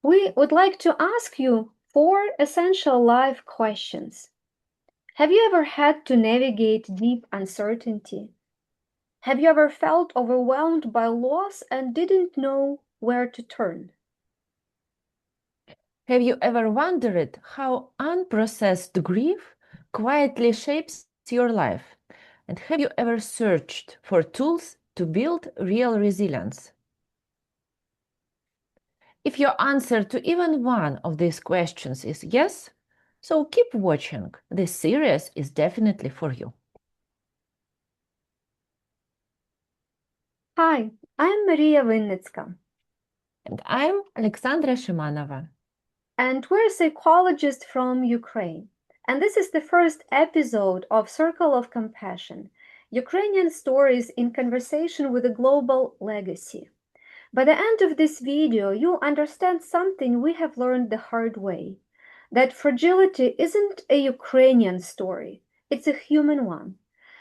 We would like to ask you 4 essential life questions. Have you ever had to navigate deep uncertainty? Have you ever felt overwhelmed by loss and didn't know where to turn? Have you ever wondered how unprocessed grief quietly shapes your life? And have you ever searched for tools to build real resilience? If your answer to even one of these questions is yes, so keep watching. This series is definitely for you. Hi, I'm Mariya Vynnytska, And I'm Olexandra Shymanova. and we're psychologists from Ukraine. And this is the first episode of Circle of Compassion, Ukrainian stories in conversation with a global legacy. By the end of this video, you'll understand something we have learned the hard way, that fragility isn't a Ukrainian story, it's a human one.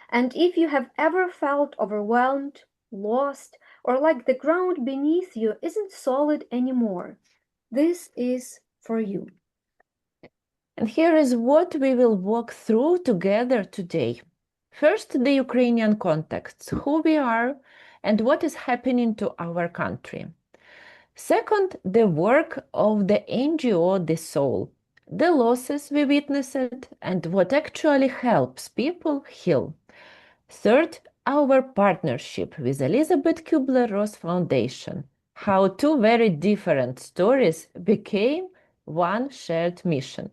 And if you have ever felt overwhelmed, lost, or like the ground beneath you isn't solid anymore, this is for you. And here is what we will walk through together today. First, the Ukrainian context, who we are and what is happening to our country. Second, the work of the NGO The Soul, the losses we witnessed and what actually helps people heal. Third, our partnership with Elisabeth Kübler-Ross Foundation, how two very different stories became one shared mission.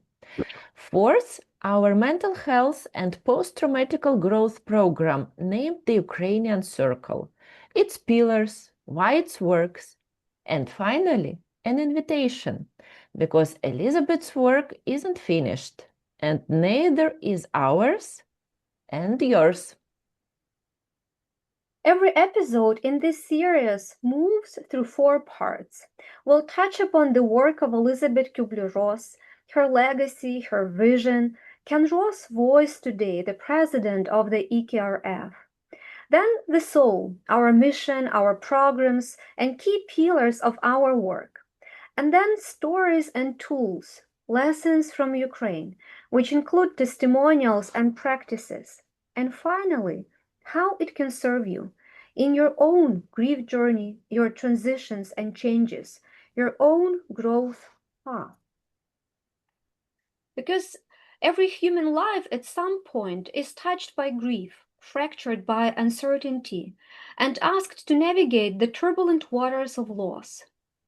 Fourth, our mental health and post-traumatic growth program named the Ukrainian Circle, its pillars, why it works, and finally, an invitation, because Elizabeth's work isn't finished, and neither is ours and yours. Every episode in this series moves through 4 parts. We'll touch upon the work of Elisabeth Kübler-Ross, her legacy, her vision, Ken Ross' voice today, the president of the EKRF. Then the soul, our mission, our programs, and key pillars of our work. And then stories and tools, lessons from Ukraine, which include testimonials and practices. And finally, how it can serve you in your own grief journey, your transitions and changes, your own growth path. Because every human life at some point is touched by grief, fractured by uncertainty, and asked to navigate the turbulent waters of loss.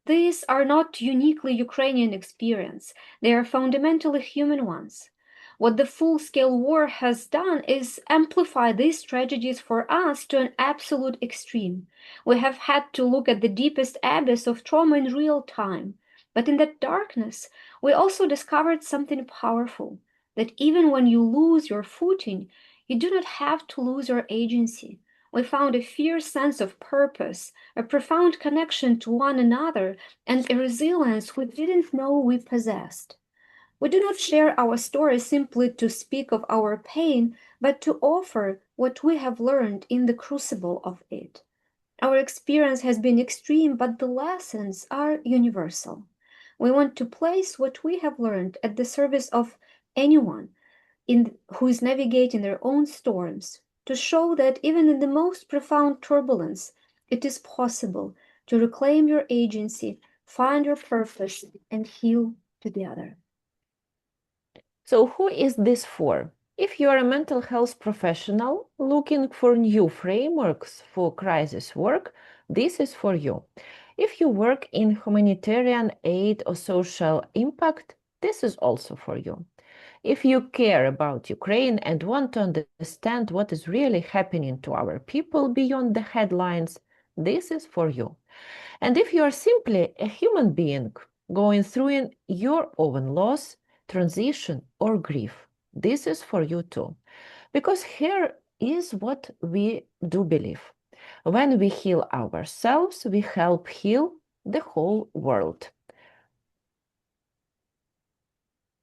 These are not uniquely Ukrainian experience, they are fundamentally human ones. What the full-scale war has done is amplify these tragedies for us to an absolute extreme. We have had to look at the deepest abyss of trauma in real time. But in that darkness, we also discovered something powerful, that even when you lose your footing, you do not have to lose your agency. We found a fierce sense of purpose, a profound connection to one another, and a resilience we didn't know we possessed. We do not share our story simply to speak of our pain, but to offer what we have learned in the crucible of it. Our experience has been extreme, but the lessons are universal. We want to place what we have learned at the service of anyone who is navigating their own storms, to show that even in the most profound turbulence, it is possible to reclaim your agency, find your purpose, and heal together. So who is this for? If you are a mental health professional looking for new frameworks for crisis work, this is for you. If you work in humanitarian aid or social impact, this is also for you. If you care about Ukraine and want to understand what is really happening to our people beyond the headlines, this is for you. And if you are simply a human being going through your own loss, transition, or grief, this is for you too. Because here is what we do believe. When we heal ourselves, we help heal the whole world.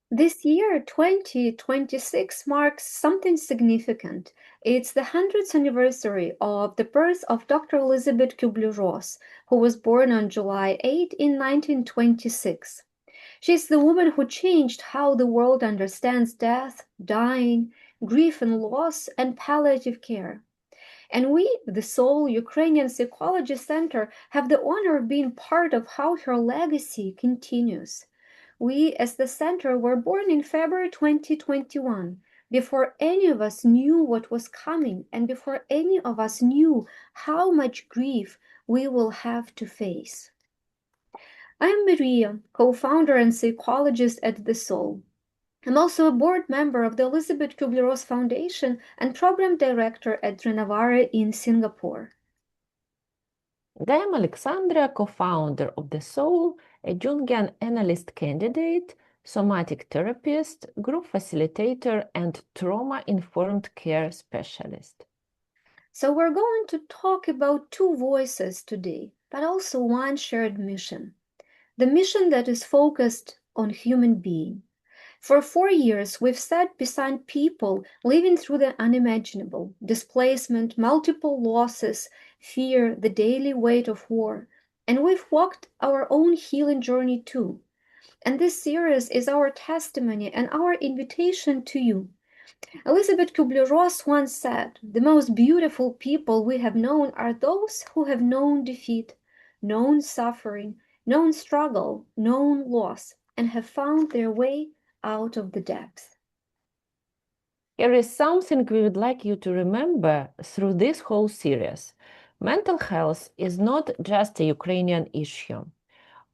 This year, 2026, marks something significant. It's the 100th anniversary of the birth of Dr. Elisabeth Kübler-Ross, who was born on July 8 in 1926. She's the woman who changed how the world understands death, dying, grief and loss, and palliative care. And we, the SOUL Ukrainian Psychology Center, have the honor of being part of how her legacy continues. We, as the center, were born in February 2021, before any of us knew what was coming and before any of us knew how much grief we will have to face. I'm Mariya, co-founder and psychologist at the SOUL. I'm also a board member of the Elisabeth Kübler-Ross Foundation and program director at Vynnytska in Singapore. I am Olexandra, co-founder of the SOUL, a Jungian analyst candidate, somatic therapist, group facilitator, and trauma-informed care specialist. So we're going to talk about two voices today, but also one shared mission. The mission that is focused on human being. For 4 years, we've sat beside people living through the unimaginable, displacement, multiple losses, fear, the daily weight of war, and we've walked our own healing journey too. And this series is our testimony and our invitation to you. Elisabeth Kübler-Ross once said, "The most beautiful people we have known are those who have known defeat, known suffering, known struggle, known loss, and have found their way out of the depths." Here is something we would like you to remember through this whole series. Mental health is not just a Ukrainian issue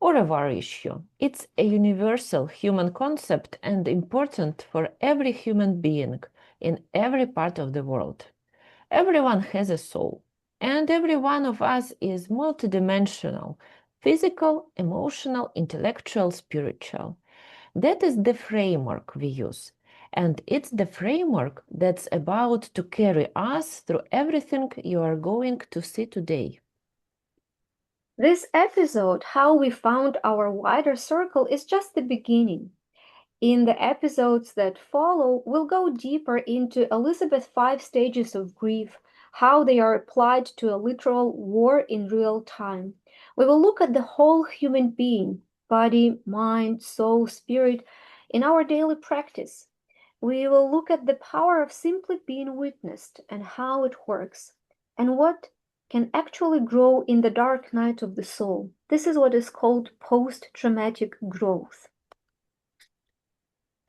or a war issue. It's a universal human concept and important for every human being in every part of the world. Everyone has a soul, and every one of us is multidimensional, physical, emotional, intellectual, spiritual. That is the framework we use. And it's the framework that's about to carry us through everything you are going to see today. This episode, How We Found Our Wider Circle, is just the beginning. In the episodes that follow, we'll go deeper into Elisabeth's 5 stages of grief, how they are applied to a literal war in real time. We will look at the whole human being, body, mind, soul, spirit, in our daily practice. We will look at the power of simply being witnessed and how it works, and what can actually grow in the dark night of the soul. This is what is called post-traumatic growth.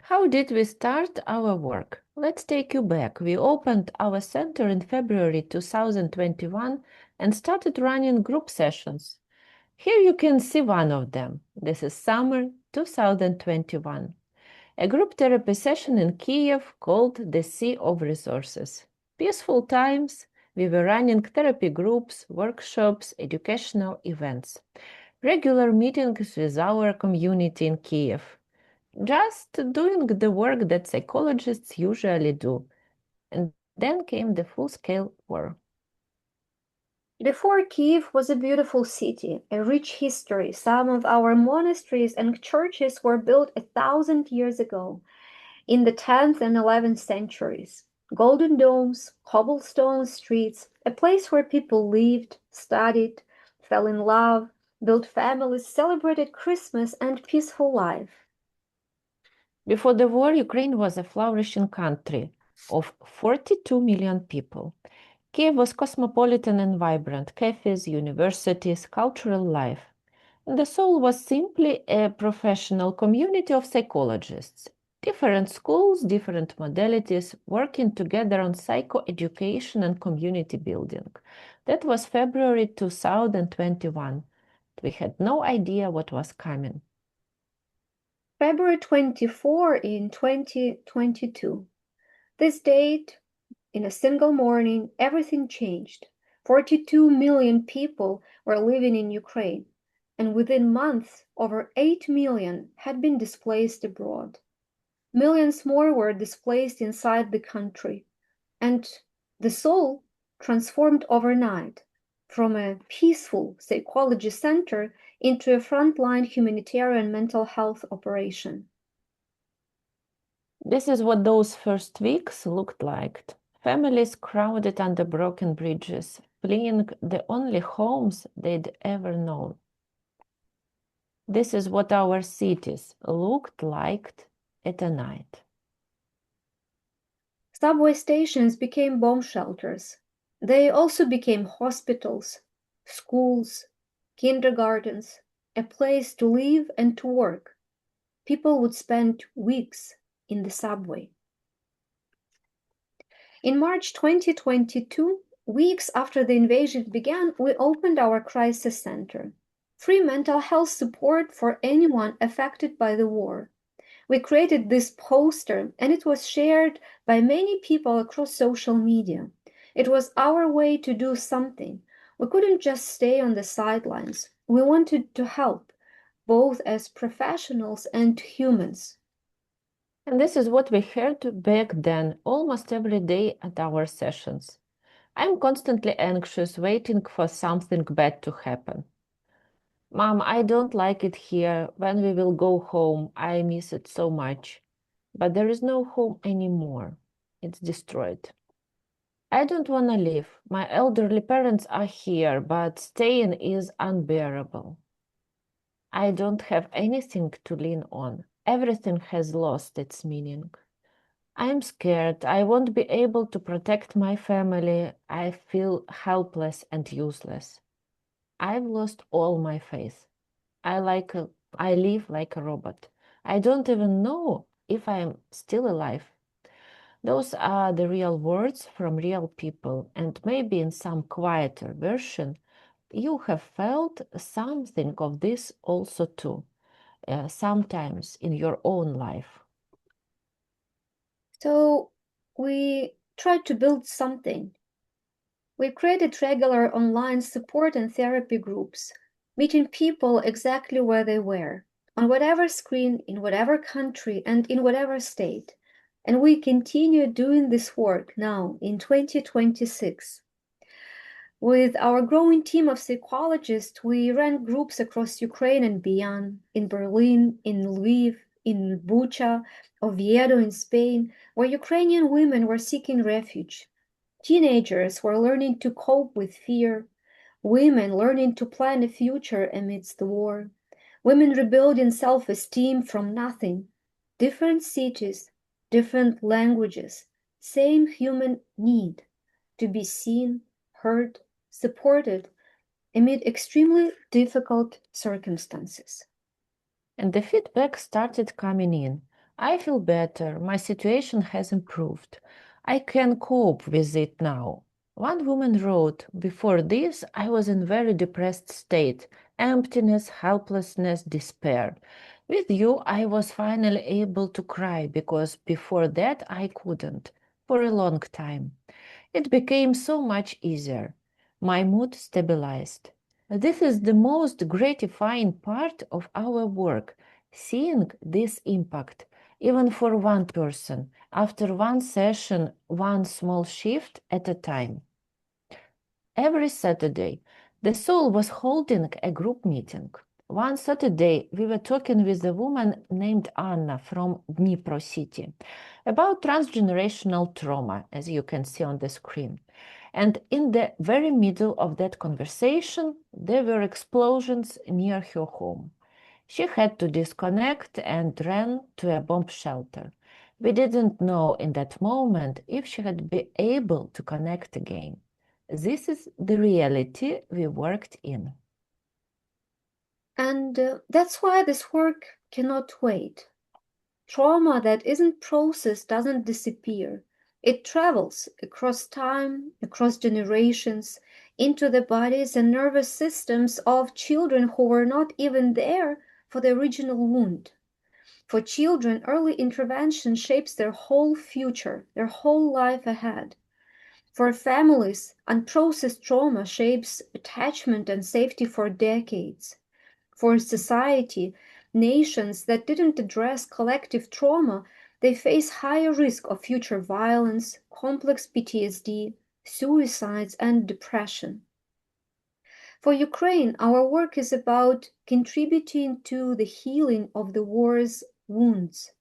How did we start our work? Let's take you back. We opened our center in February 2021 and started running group sessions. Here you can see one of them. This is summer 2021. A group therapy session in Kiev called the Sea of Resources. Peaceful times, we were running therapy groups, workshops, educational events, regular meetings with our community in Kiev, just doing the work that psychologists usually do. And then came the full-scale war. Before Kiev was a beautiful city, a rich history. Some of our monasteries and churches were built 1,000 years ago, in the 10th and 11th centuries. Golden domes, cobblestone streets, a place where people lived, studied, fell in love, built families, celebrated Christmas and peaceful life. Before the war, Ukraine was a flourishing country of 42 million people. Kiev was cosmopolitan and vibrant, cafes, universities, cultural life. The SOUL was simply a professional community of psychologists, different schools, different modalities, working together on psychoeducation and community building. That was February 2021. We had no idea what was coming. February 24 in 2022. This date, in a single morning, everything changed. 42 million people were living in Ukraine, and within months, over 8 million had been displaced abroad. Millions more were displaced inside the country, and the SOUL transformed overnight from a peaceful psychology center into a frontline humanitarian mental health operation. This is what those first weeks looked like. Families crowded under broken bridges, fleeing the only homes they'd ever known. This is what our cities looked like at a night. Subway stations became bomb shelters. They also became hospitals, schools, kindergartens, a place to live and to work. People would spend weeks in the subway. In March 2022, weeks after the invasion began, we opened our crisis center. Free mental health support for anyone affected by the war. We created this poster and it was shared by many people across social media. It was our way to do something. We couldn't just stay on the sidelines. We wanted to help, both as professionals and humans. And this is what we heard back then almost every day at our sessions. I'm constantly anxious, waiting for something bad to happen. Mom, I don't like it here. When we will go home, I miss it so much. But there is no home anymore. It's destroyed. I don't want to leave. My elderly parents are here, but staying is unbearable. I don't have anything to lean on. Everything has lost its meaning. I'm scared. I won't be able to protect my family. I feel helpless and useless. I've lost all my faith. I live like a robot. I don't even know if I'm still alive. Those are the real words from real people, and maybe in some quieter version, you have felt something of this also too, sometimes in your own life. So we tried to build something. We created regular online support and therapy groups, meeting people exactly where they were, on whatever screen, in whatever country, and in whatever state. And we continue doing this work now in 2026. With our growing team of psychologists, we ran groups across Ukraine and beyond, in Berlin, in Lviv, in Bucha, Oviedo in Spain, where Ukrainian women were seeking refuge. Teenagers were learning to cope with fear, women learning to plan a future amidst the war, women rebuilding self-esteem from nothing. Different cities, different languages, same human need to be seen, heard, supported amid extremely difficult circumstances. And the feedback started coming in. I feel better. My situation has improved. I can cope with it now. One woman wrote, before this, I was in very depressed state, emptiness, helplessness, despair. With you, I was finally able to cry because before that I couldn't, for a long time. It became so much easier. My mood stabilized. This is the most gratifying part of our work, seeing this impact, even for one person, after one session, one small shift at a time. Every Saturday, the Soul was holding a group meeting. One Saturday, we were talking with a woman named Anna from Dnipro city about transgenerational trauma, as you can see on the screen. And in the very middle of that conversation, there were explosions near her home. She had to disconnect and ran to a bomb shelter. We didn't know in that moment if she had been able to connect again. This is the reality we worked in. And that's why this work cannot wait. Trauma that isn't processed doesn't disappear. It travels across time, across generations, into the bodies and nervous systems of children who were not even there for the original wound. For children, early intervention shapes their whole future, their whole life ahead. For families, unprocessed trauma shapes attachment and safety for decades. For society, nations that didn't address collective trauma, they face higher risk of future violence, complex PTSD, suicides, and depression. For Ukraine, our work is about contributing to the healing of the war's wounds,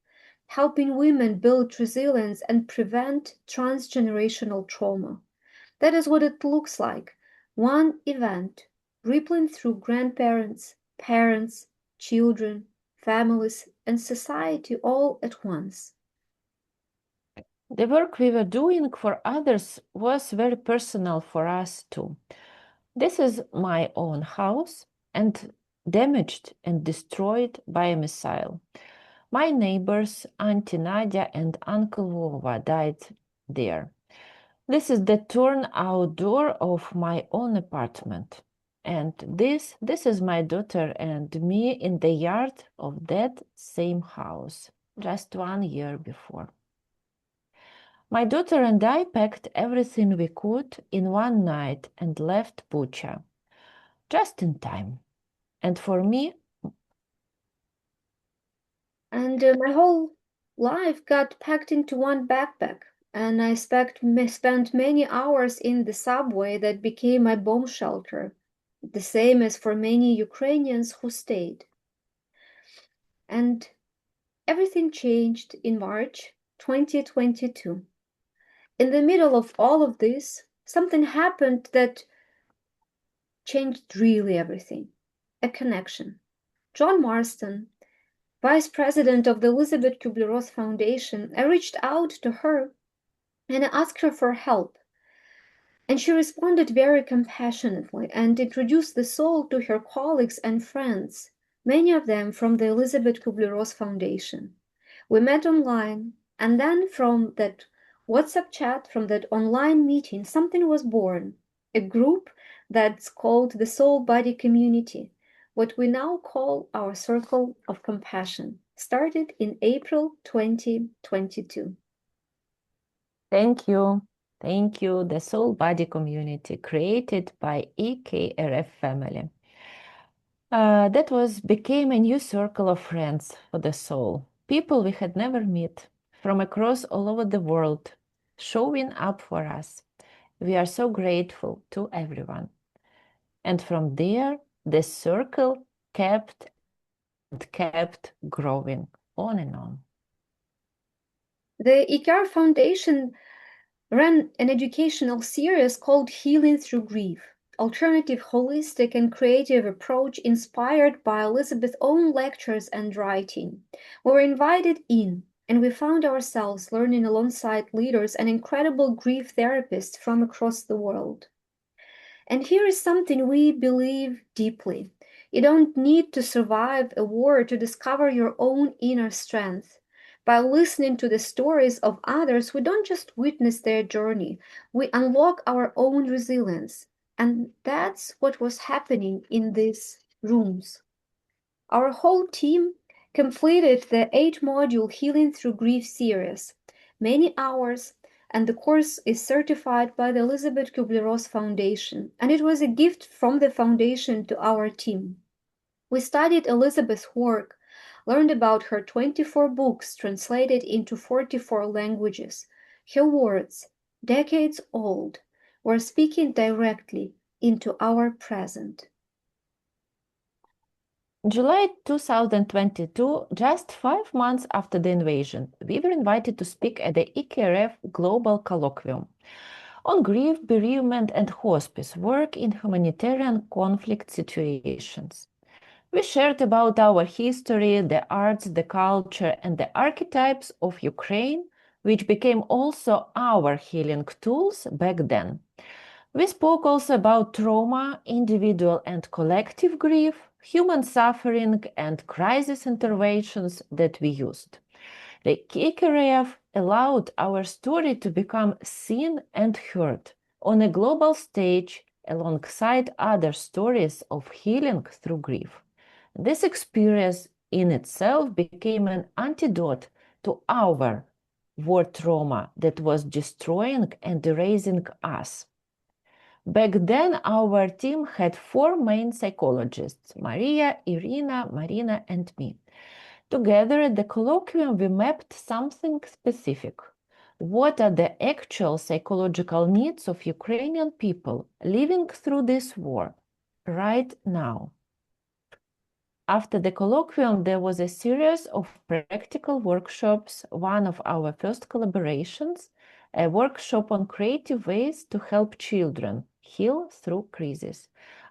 helping women build resilience and prevent transgenerational trauma. That is what it looks like. One event rippling through grandparents, parents, children, families, and society all at once. The work we were doing for others was very personal for us too. This is my own house and damaged and destroyed by a missile. My neighbors, Auntie Nadia and Uncle Vova, died there. This is the turn-out door of my own apartment. And this is my daughter and me in the yard of that same house, just 1 year before. My daughter and I packed everything we could in one night and left Bucha, just in time. And for me, And my whole life got packed into one backpack, and I spent many hours in the subway that became my bomb shelter, the same as for many Ukrainians who stayed. And everything changed in March 2022. In the middle of all of this, something happened that changed really everything. A connection. John Marston, vice president of the Elisabeth Kübler-Ross Foundation, I reached out to her and I asked her for help. And she responded very compassionately and introduced the soul to her colleagues and friends, many of them from the Elisabeth Kübler-Ross Foundation. We met online, and then from that WhatsApp chat, from that online meeting, something was born, a group that's called the Soul Body Community, what we now call our Circle of Compassion, started in April 2022. thank you. Thank you, the Soul Body Community created by EKRF family. That became a new circle of friends for the soul. People we had never met from across all over the world showing up for us. We are so grateful to everyone. And from there, the circle kept and kept growing on and on. The EKR Foundation ran an educational series called Healing Through Grief, alternative, holistic, and creative approach inspired by Elisabeth's own lectures and writing. We were invited in, and we found ourselves learning alongside leaders and incredible grief therapists from across the world. And here is something we believe deeply. You don't need to survive a war to discover your own inner strength. By listening to the stories of others, we don't just witness their journey, we unlock our own resilience. And that's what was happening in these rooms. Our whole team completed the 8-module Healing Through Grief series, many hours, and the course is certified by the Elisabeth Kübler-Ross Foundation, and it was a gift from the foundation to our team. We studied Elisabeth's work, learned about her 24 books translated into 44 languages. Her words, decades old, were speaking directly into our present. July 2022, just 5 months after the invasion, we were invited to speak at the EKRF Global Colloquium on grief, bereavement, and hospice work in humanitarian conflict situations. We shared about our history, the arts, the culture, and the archetypes of Ukraine, which became also our healing tools back then. We spoke also about trauma, individual and collective grief, human suffering, and crisis interventions that we used. The KKRF allowed our story to become seen and heard on a global stage alongside other stories of healing through grief. This experience in itself became an antidote to our war trauma that was destroying and erasing us. Back then, our team had 4 main psychologists, Mariya, Irina, Marina, and me. Together at the colloquium, we mapped something specific. What are the actual psychological needs of Ukrainian people living through this war right now? After the colloquium, there was a series of practical workshops, one of our first collaborations, a workshop on creative ways to help children heal through crises.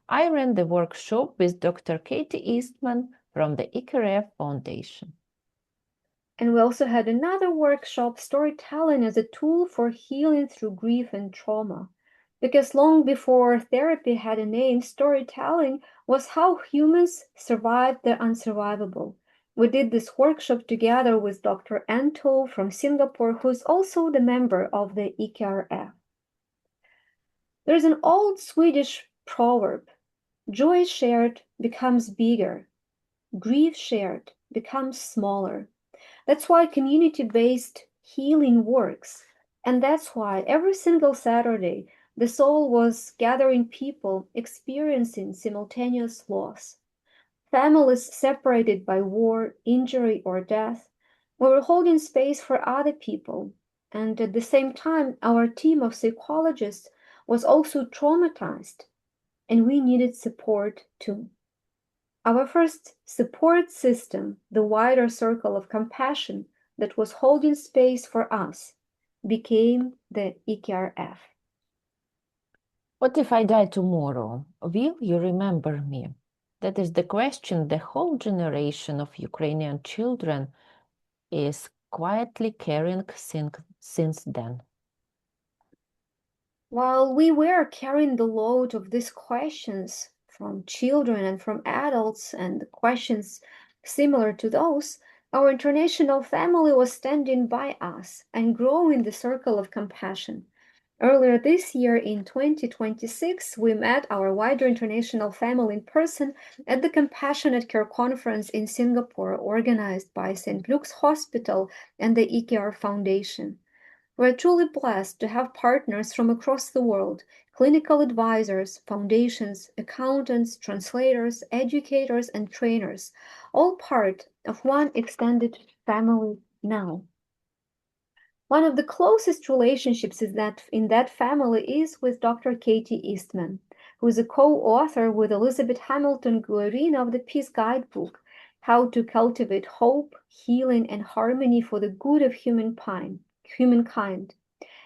I ran the workshop with Dr. Katie Eastman from the EKRF Foundation. And we also had another workshop, Storytelling as a Tool for Healing Through Grief and Trauma. Because long before therapy had a name, storytelling was how humans survived the unsurvivable. We did this workshop together with Dr. Anto from Singapore, who's also the member of the EKRF. There's an old Swedish proverb, joy shared becomes bigger, grief shared becomes smaller. That's why community-based healing works. And that's why every single Saturday, the soul was gathering people experiencing simultaneous loss. Families separated by war, injury, or death. We were holding space for other people. And at the same time, our team of psychologists was also traumatized, and we needed support too. Our first support system, the wider circle of compassion that was holding space for us, became the EKRF. What if I die tomorrow? Will you remember me? That is the question the whole generation of Ukrainian children is quietly carrying since then. While we were carrying the load of these questions from children and from adults and questions similar to those, our international family was standing by us and growing the circle of compassion. Earlier this year, in 2026, we met our wider international family in person at the Compassionate Care Conference in Singapore, organized by St. Luke's Hospital and the EKR Foundation. We're truly blessed to have partners from across the world, clinical advisors, foundations, accountants, translators, educators, and trainers, all part of one extended family now. One of the closest relationships in that family is with Dr. Katie Eastman, who is a co-author with Elizabeth Hamilton-Guerin of the Peace Guidebook, How to Cultivate Hope, Healing, and Harmony for the Good of Humankind.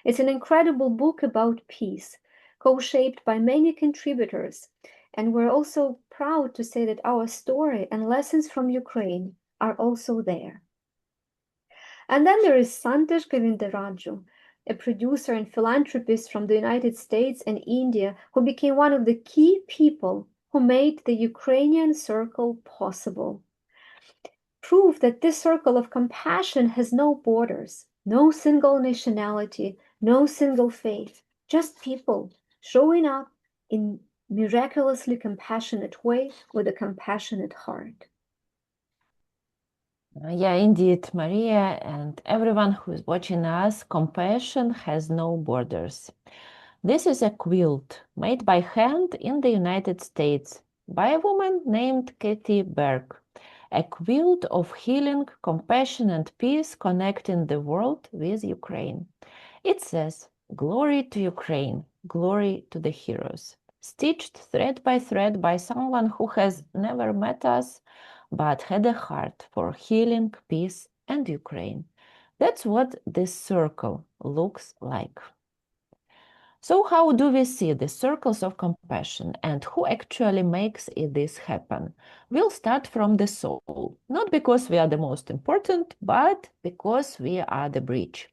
It's an incredible book about peace, co-shaped by many contributors, and we're also proud to say that our story and lessons from Ukraine are also there. And then there is Santosh Govindaraju, a producer and philanthropist from the United States and India, who became one of the key people who made the Ukrainian Circle possible. Proof that this circle of compassion has no borders, no single nationality, no single faith, just people showing up in miraculously compassionate way with a compassionate heart. Yeah, indeed, Mariya, and everyone who is watching us, compassion has no borders. This is a quilt made by hand in the United States by a woman named Katie Berg, a quilt of healing, compassion, and peace connecting the world with Ukraine. It says, "Glory to Ukraine, glory to the heroes," stitched thread by someone who has never met us, but had a heart for healing, peace, and Ukraine. That's what this circle looks like. So how do we see the circles of compassion and who actually makes this happen? We'll start from the soul, not because we are the most important, but because we are the bridge.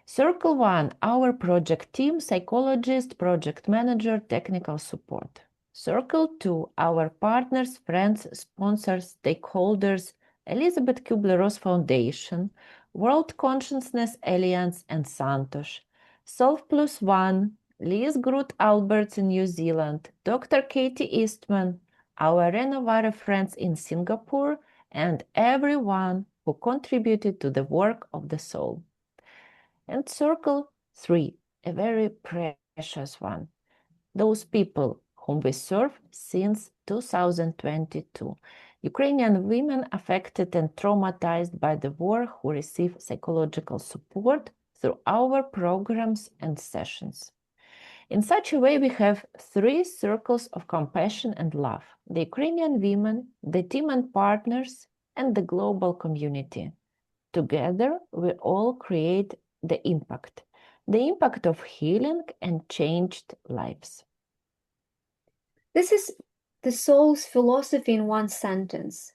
Circle 1, our project team, psychologist, project manager, technical support. Circle 2, our partners, friends, sponsors, stakeholders, Elisabeth Kübler-Ross Foundation, World Consciousness Alliance, and Santosh. Solve Plus One, Liz Groot Alberts in New Zealand, Dr. Katie Eastman, our Renovare friends in Singapore, and everyone who contributed to the work of the soul. And circle 3, a very precious one, those people whom we serve since 2022. Ukrainian women affected and traumatized by the war who receive psychological support through our programs and sessions. In such a way, we have three circles of compassion and love: the Ukrainian women, the team and partners, and the global community. Together, we all create the impact of healing and changed lives. This is the soul's philosophy in one sentence.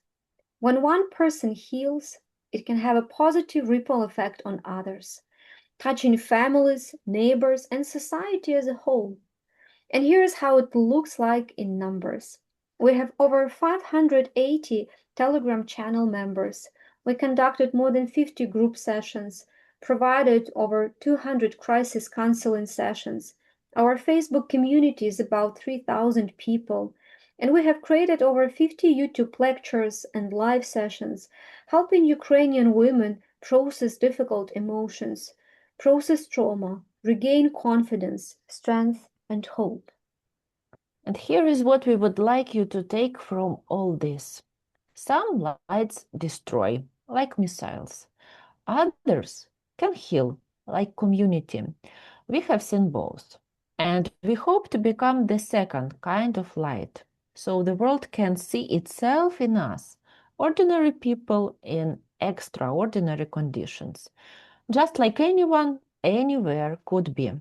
When one person heals, it can have a positive ripple effect on others, touching families, neighbors, and society as a whole. And here's how it looks like in numbers. We have over 580 Telegram channel members. We conducted more than 50 group sessions, provided over 200 crisis counseling sessions. Our Facebook community is about 3,000 people, and we have created over 50 YouTube lectures and live sessions, helping Ukrainian women process difficult emotions, process trauma, regain confidence, strength, and hope. And here is what we would like you to take from all this. Some lights destroy, like missiles. Others can heal, like community. We have seen both. And we hope to become the second kind of light, so the world can see itself in us, ordinary people in extraordinary conditions, just like anyone, anywhere could be.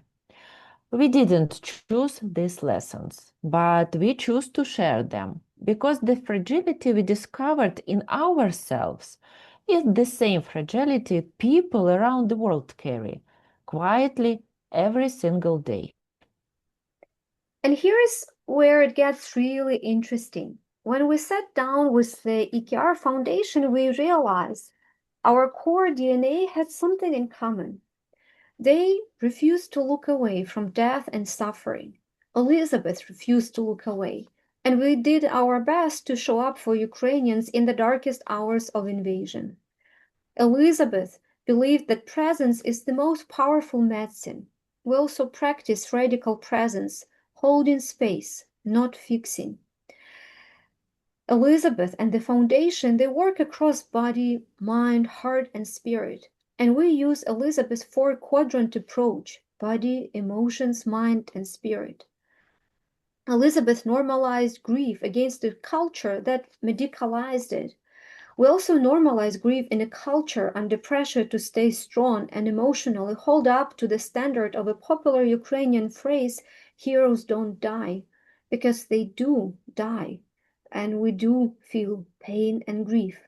We didn't choose these lessons, but we choose to share them because the fragility we discovered in ourselves is the same fragility people around the world carry, quietly every single day. And here's where it gets really interesting. When we sat down with the EKR Foundation, we realized our core DNA had something in common. They refused to look away from death and suffering. Elisabeth refused to look away, and we did our best to show up for Ukrainians in the darkest hours of invasion. Elisabeth believed that presence is the most powerful medicine. We also practice radical presence, holding space, not fixing. Elisabeth and the foundation, they work across body, mind, heart, and spirit. And we use Elisabeth's four-quadrant approach: body, emotions, mind, and spirit. Elisabeth normalized grief against a culture that medicalized it. We also normalize grief in a culture under pressure to stay strong and emotionally hold up to the standard of a popular Ukrainian phrase, heroes don't die, because they do die, and we do feel pain and grief.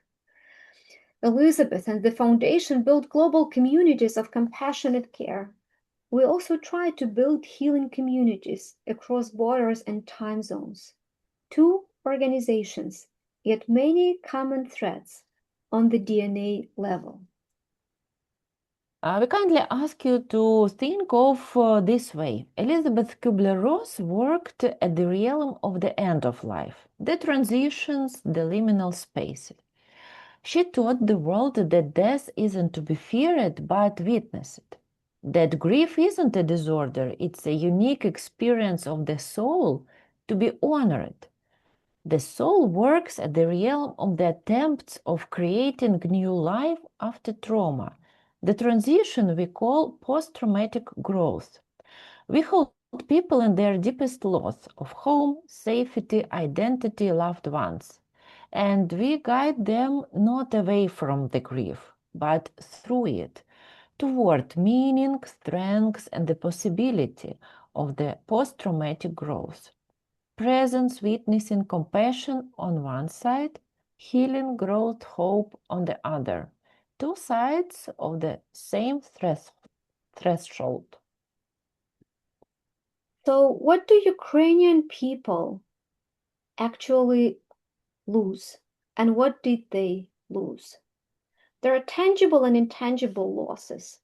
Elisabeth and the foundation build global communities of compassionate care. We also try to build healing communities across borders and time zones. Two organizations, yet many common threads on the DNA level. We kindly ask you to think of this way. Elisabeth Kübler-Ross worked at the realm of the end of life, the transitions, the liminal spaces. She taught the world that death isn't to be feared but witnessed, that grief isn't a disorder, it's a unique experience of the soul to be honored. The soul works at the realm of the attempts of creating new life after trauma, the transition we call post-traumatic growth. We hold people in their deepest loss of home, safety, identity, loved ones. And we guide them not away from the grief, but through it, toward meaning, strength, and the possibility of the post-traumatic growth. Presence, witnessing, compassion on one side, healing, growth, hope on the other. Two sides of the same threshold. So, what do Ukrainian people actually lose, and what did they lose? There are tangible and intangible losses: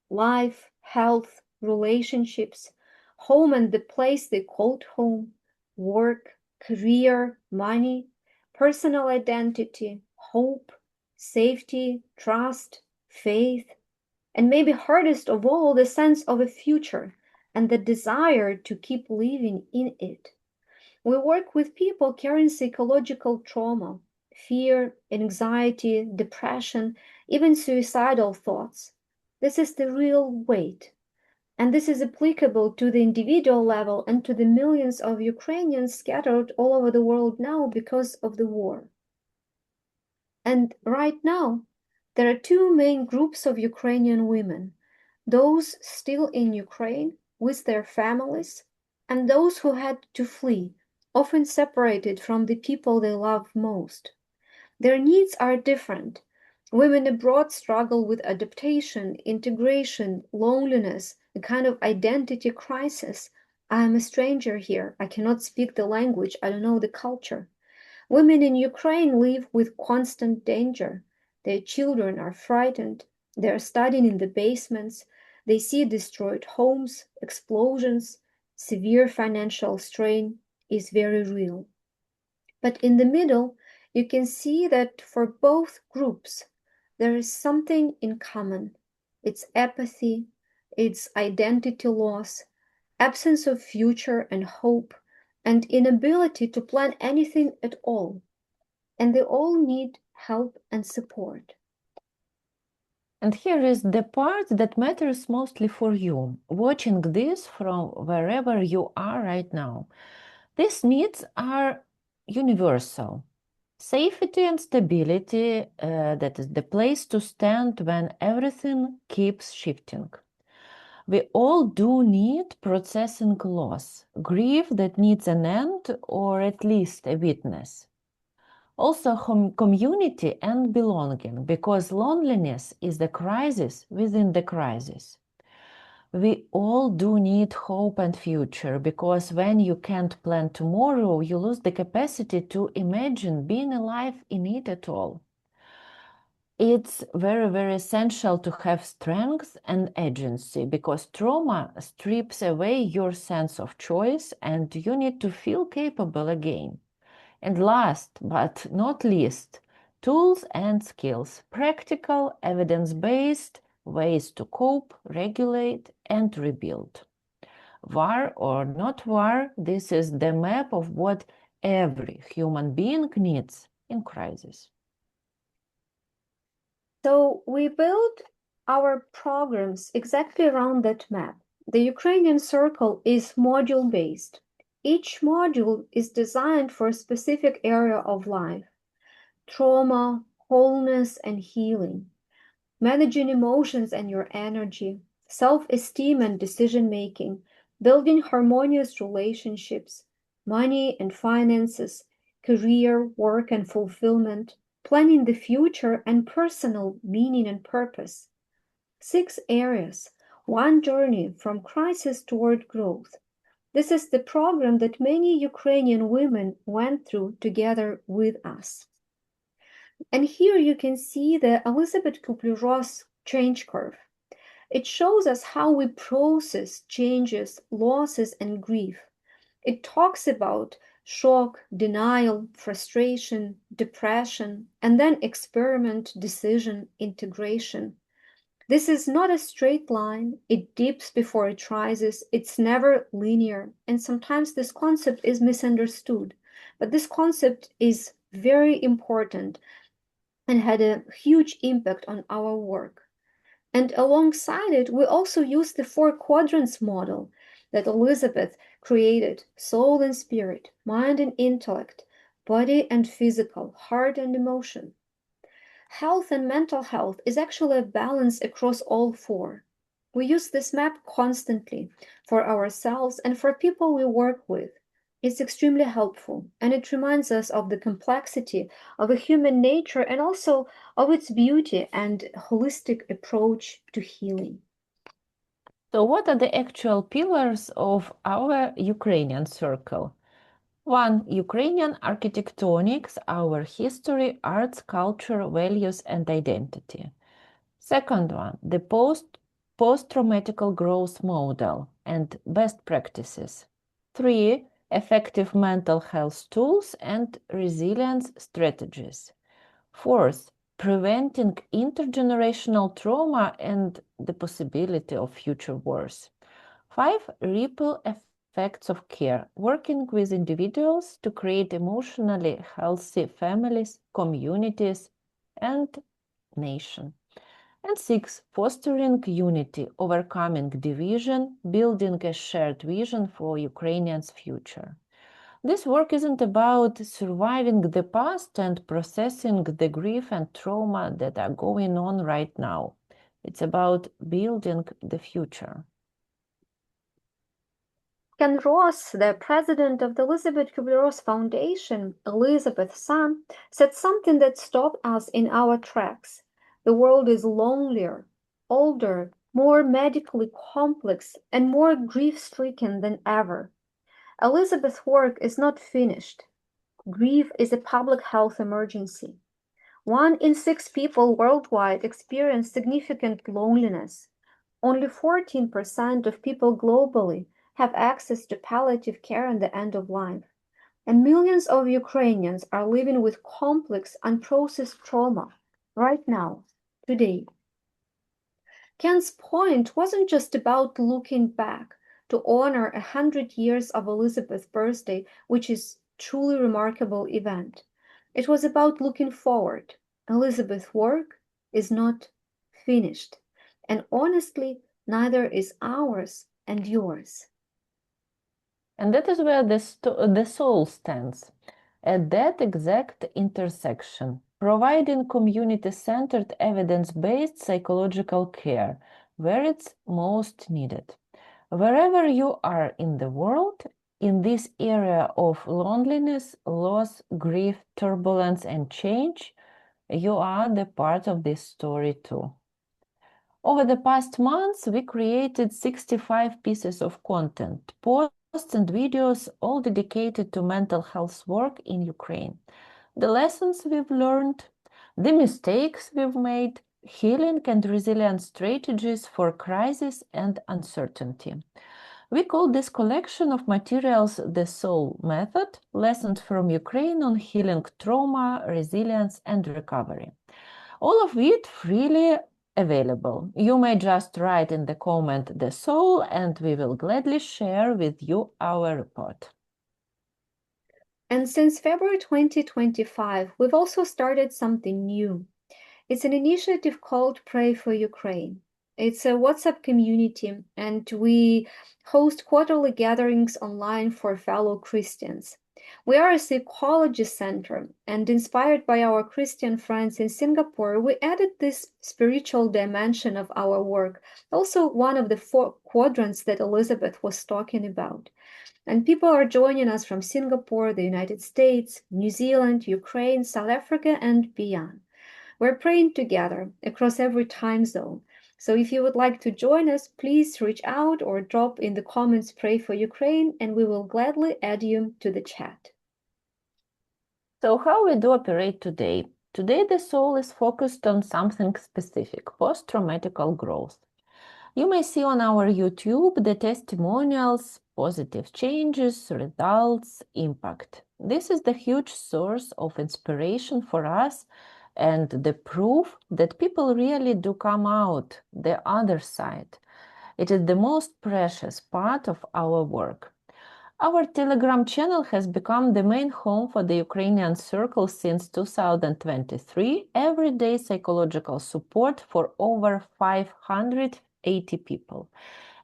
life, health, relationships, home and the place they called home, work, career, money, personal identity, hope, safety, trust, faith, and maybe hardest of all, the sense of a future and the desire to keep living in it. We work with people carrying psychological trauma, fear, anxiety, depression, even suicidal thoughts. This is the real weight. And this is applicable to the individual level and to the millions of Ukrainians scattered all over the world now because of the war. And right now, there are two main groups of Ukrainian women, those still in Ukraine with their families, and those who had to flee, often separated from the people they love most. Their needs are different. Women abroad struggle with adaptation, integration, loneliness, a kind of identity crisis. I am a stranger here. I cannot speak the language. I don't know the culture. Women in Ukraine live with constant danger. Their children are frightened. They are studying in the basements. They see destroyed homes, explosions. Severe financial strain is very real. But in the middle, you can see that for both groups, there is something in common. It's apathy, it's identity loss, absence of future and hope, and inability to plan anything at all. And they all need help and support. And here is the part that matters mostly for you, watching this from wherever you are right now. These needs are universal. Safety and stability, that is the place to stand when everything keeps shifting. We all do need processing loss, grief that needs an end or at least a witness. Also, community and belonging, because loneliness is the crisis within the crisis. We all do need hope and future, because when you can't plan tomorrow, you lose the capacity to imagine being alive in it at all. It's very, very essential to have strength and agency, because trauma strips away your sense of choice and you need to feel capable again. And last but not least, tools and skills, practical, evidence-based ways to cope, regulate, and rebuild. War or not war, this is the map of what every human being needs in crisis. So we build our programs exactly around that map. The Ukrainian Circle is module-based. Each module is designed for a specific area of life: trauma, wholeness, and healing, managing emotions and your energy, self-esteem and decision-making, building harmonious relationships, money and finances, career, work, and fulfillment, planning the future, and personal meaning and purpose. 6 areas, one journey from crisis toward growth. This is the program that many Ukrainian women went through together with us. And here you can see the Elisabeth Kübler-Ross change curve. It shows us how we process changes, losses, and grief. It talks about shock, denial, frustration, depression, and then experiment, decision, integration. This is not a straight line. It dips before it rises. It's never linear. And sometimes this concept is misunderstood. But this concept is very important and had a huge impact on our work. And alongside it, we also use the 4 quadrants model that Elisabeth created: soul and spirit, mind and intellect, body and physical, heart and emotion. Health and mental health is actually a balance across all 4. We use this map constantly for ourselves and for people we work with. It's extremely helpful, and it reminds us of the complexity of a human nature and also of its beauty and holistic approach to healing. So what are the actual pillars of our Ukrainian circle? 1. Ukrainian architectonics, our history, arts, culture, values, and identity. Second one, the post-traumatic growth model and best practices. 3. Effective mental health tools and resilience strategies. Fourth, preventing intergenerational trauma and the possibility of future wars. 5. Ripple effects of care, working with individuals to create emotionally healthy families, communities, and nation. And 6, fostering unity, overcoming division, building a shared vision for Ukrainians' future. This work isn't about surviving the past and processing the grief and trauma that are going on right now. It's about building the future. Ken Ross, the president of the Elisabeth Kübler-Ross Foundation, Elisabeth's son, said something that stopped us in our tracks. The world is lonelier, older, more medically complex, and more grief-stricken than ever. Elisabeth's work is not finished. Grief is a public health emergency. 1 in 6 people worldwide experience significant loneliness. Only 14% of people globally have access to palliative care at the end of life. And millions of Ukrainians are living with complex, unprocessed trauma right now, today. Ken's point wasn't just about looking back to honor 100 years of Elizabeth's birthday, which is truly remarkable event. It was about looking forward. Elizabeth's work is not finished, and honestly, neither is ours and yours. And that is where the soul stands, at that exact intersection, providing community-centered, evidence-based psychological care where it's most needed. Wherever you are in the world, in this area of loneliness, loss, grief, turbulence, and change, you are the part of this story too. Over the past months, we created 65 pieces of content, posts and videos, all dedicated to mental health work in Ukraine. The lessons we've learned, the mistakes we've made, healing and resilience strategies for crisis and uncertainty. We call this collection of materials the SOUL method, lessons from Ukraine on healing trauma, resilience, and recovery. All of it freely available. You may just write in the comment the SOUL and we will gladly share with you our report. And since February 2025, we've also started something new. It's an initiative called Pray for Ukraine. It's a WhatsApp community, and we host quarterly gatherings online for fellow Christians. We are a psychology center, and inspired by our Christian friends in Singapore, we added this spiritual dimension of our work, also one of the 4 quadrants that Elisabeth was talking about. And people are joining us from Singapore, the United States, New Zealand, Ukraine, South Africa, and beyond. We're praying together across every time zone. So if you would like to join us, please reach out or drop in the comments Pray for Ukraine, and we will gladly add you to the chat. So how we do operate today? Today the soul is focused on something specific, post-traumatic growth. You may see on our YouTube the testimonials, positive changes, results, impact. This is the huge source of inspiration for us and the proof that people really do come out the other side. It is the most precious part of our work. Our Telegram channel has become the main home for the Ukrainian Circle since 2023, everyday psychological support for over 580 people.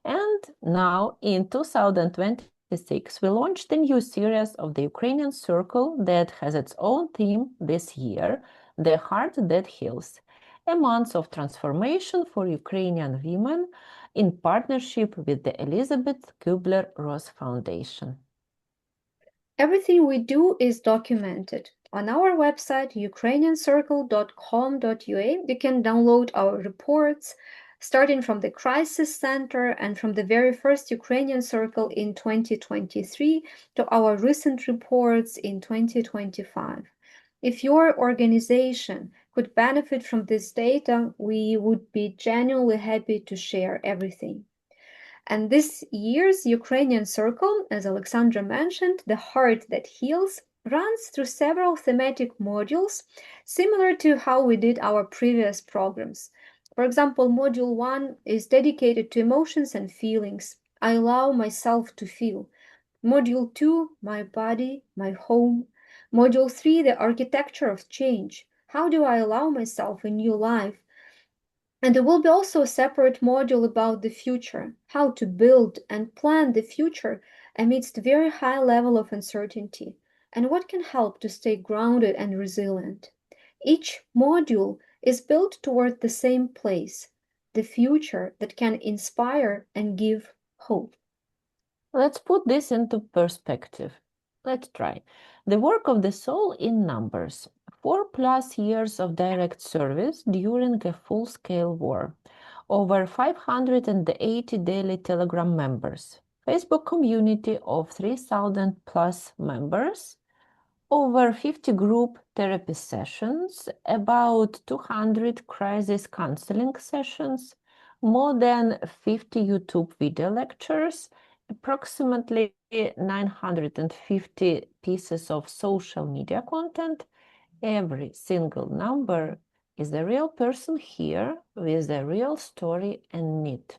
And now in 2026, we launched a new series of the Ukrainian Circle that has its own theme this year, The Heart That Heals, a month of transformation for Ukrainian women in partnership with the Elisabeth Kübler-Ross Foundation. Everything we do is documented. On our website, ukrainiancircle.com.ua, you can download our reports, starting from the Crisis Center and from the very first Ukrainian Circle in 2023 to our recent reports in 2025. If your organization could benefit from this data, we would be genuinely happy to share everything. And this year's Ukrainian Circle, as Olexandra mentioned, The Heart That Heals, runs through several thematic modules, similar to how we did our previous programs. For example, Module 1 is dedicated to emotions and feelings. I allow myself to feel. Module 2, My Body, My Home. Module 3, The Architecture of Change. How do I allow myself a new life? And there will be also a separate module about the future, how to build and plan the future amidst very high level of uncertainty, and what can help to stay grounded and resilient. Each module is built toward the same place, the future that can inspire and give hope. Let's put this into perspective. Let's try. The work of the soul in numbers. 4+ years of direct service during a full-scale war. Over 580 daily Telegram members. Facebook community of 3,000 plus members. Over 50 group therapy sessions, about 200 crisis counseling sessions, more than 50 YouTube video lectures, approximately 950 pieces of social media content. Every single number is a real person here with a real story and need.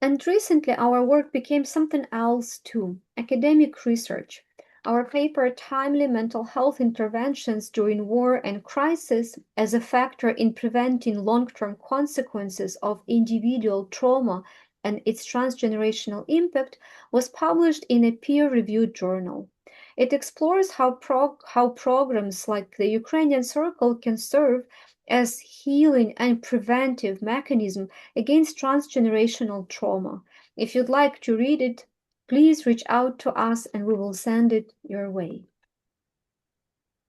And recently our work became something else too, academic research. Our paper Timely Mental Health Interventions During War and Crisis as a Factor in Preventing Long-Term Consequences of Individual Trauma and its Transgenerational Impact was published in a peer-reviewed journal. It explores how programs like the Ukrainian Circle can serve as healing and preventive mechanism against transgenerational trauma. If you'd like to read it, please reach out to us and we will send it your way.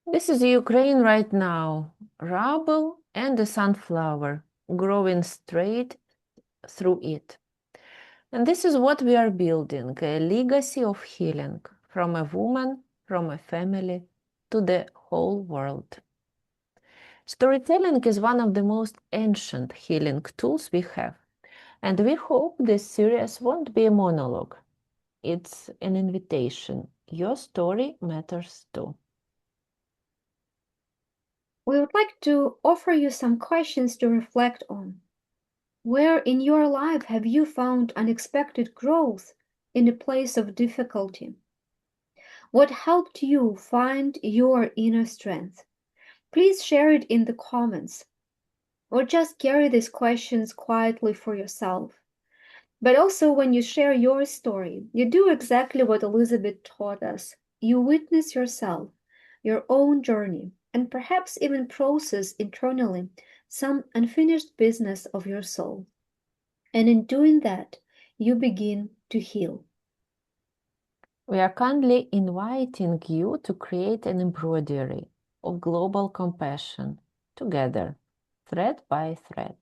This is Ukraine right now, rubble and a sunflower growing straight through it. And this is what we are building, a legacy of healing from a woman, from a family, to the whole world. Storytelling is one of the most ancient healing tools we have, and we hope this series won't be a monologue. It's an invitation. Your story matters too. We would like to offer you some questions to reflect on. Where in your life have you found unexpected growth in a place of difficulty? What helped you find your inner strength? Please share it in the comments, or just carry these questions quietly for yourself. But also, when you share your story, you do exactly what Elisabeth taught us. You witness yourself, your own journey, and perhaps even process internally some unfinished business of your soul. And in doing that, you begin to heal. We are kindly inviting you to create an embroidery of global compassion together, thread by thread.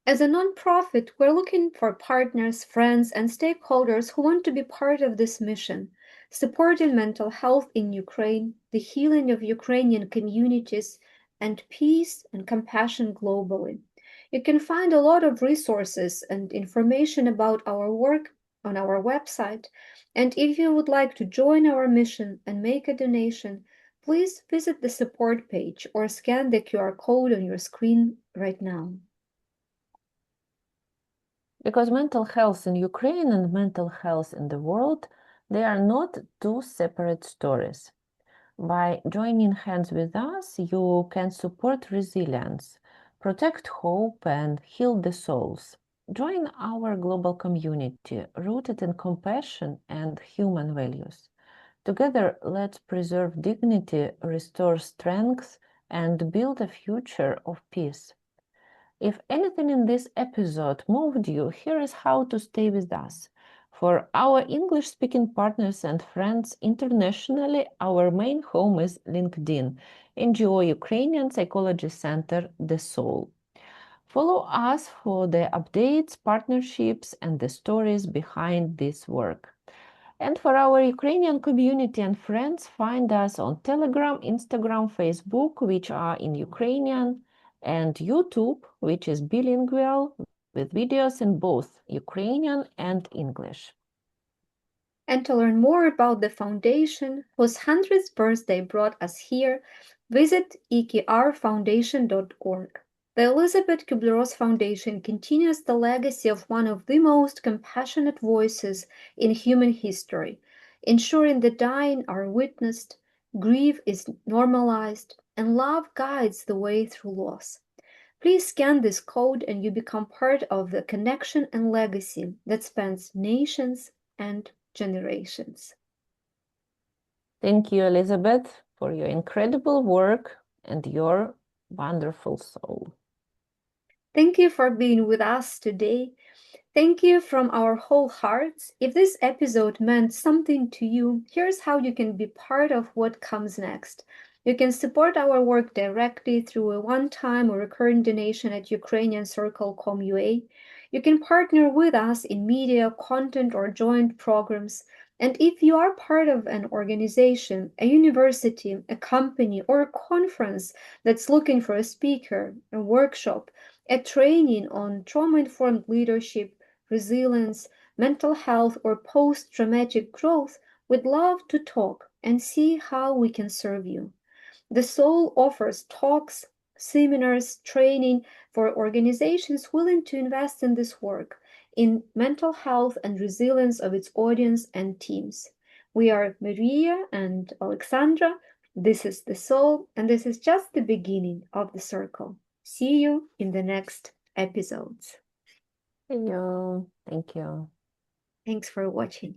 As a nonprofit, we're looking for partners, friends, and stakeholders who want to be part of this mission, supporting mental health in Ukraine, the healing of Ukrainian communities, and peace and compassion globally. You can find a lot of resources and information about our work on our website. And if you would like to join our mission and make a donation, please visit the support page or scan the QR code on your screen right now. Because mental health in Ukraine and mental health in the world, they are not two separate stories. By joining hands with us, you can support resilience, protect hope, and heal the souls. Join our global community rooted in compassion and human values. Together, let's preserve dignity, restore strength, and build a future of peace. If anything in this episode moved you, here is how to stay with us. For our English-speaking partners and friends internationally, our main home is LinkedIn, NGO Ukrainian Psychology Center, the SOUL. Follow us for the updates, partnerships, and the stories behind this work. And for our Ukrainian community and friends, find us on Telegram, Instagram, Facebook, which are in Ukrainian, and YouTube, which is bilingual, with videos in both Ukrainian and English. And to learn more about the foundation, whose 100th birthday brought us here, visit ikrfoundation.org. The Elisabeth Kübler-Ross Foundation continues the legacy of one of the most compassionate voices in human history, ensuring the dying are witnessed, grief is normalized, and love guides the way through loss. Please scan this code and you become part of the connection and legacy that spans nations and generations. Thank you, Elisabeth, for your incredible work and your wonderful soul. Thank you for being with us today. Thank you from our whole hearts. If this episode meant something to you, here's how you can be part of what comes next. You can support our work directly through a one-time or recurring donation at ukrainiancircle.com.ua. You can partner with us in media, content, or joint programs. And if you are part of an organization, a university, a company, or a conference that's looking for a speaker, a workshop, a training on trauma-informed leadership, resilience, mental health, or post-traumatic growth, we'd love to talk and see how we can serve you. The SOUL offers talks, seminars, training for organizations willing to invest in this work, in mental health and resilience of its audience and teams. We are Mariya and Olexandra. This is the SOUL, and this is just the beginning of the circle. See you in the next episodes. Thank you. Thanks for watching.